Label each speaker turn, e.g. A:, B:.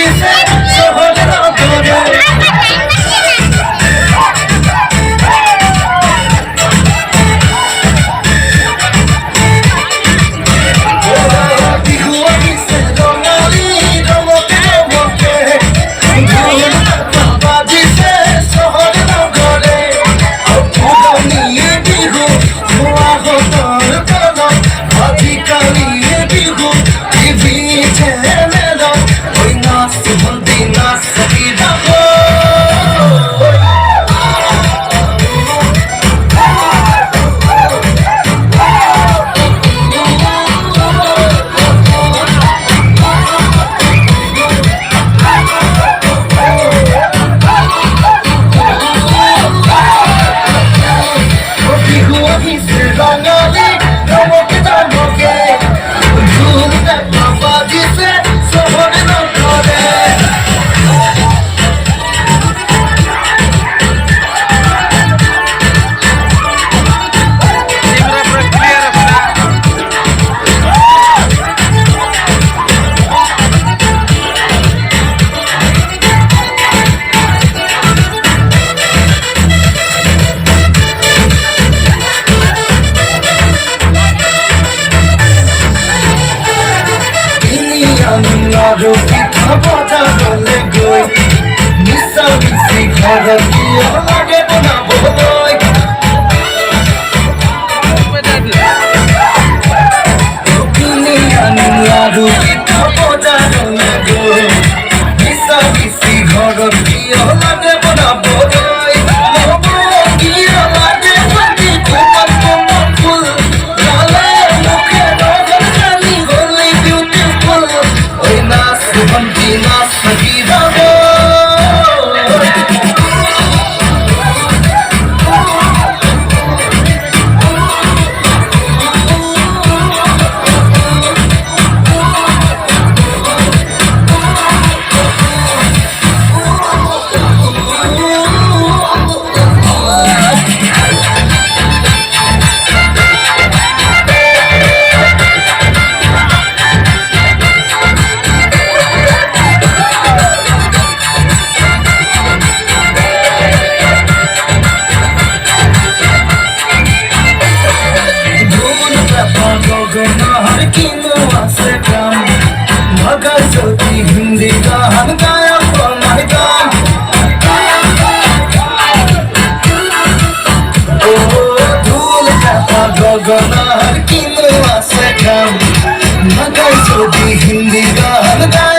A: দিছে শহরের অন্তরে Aru kita bota bole goi, misa misi khara kiya lage bana boy. Kini aru kita bota bole goi, misa misi khara kiya lage bana boy. Hindi गान गाया मैदान ओ धूल जाता गगन हर की मुआ से कम मगर हिंदी गान गाया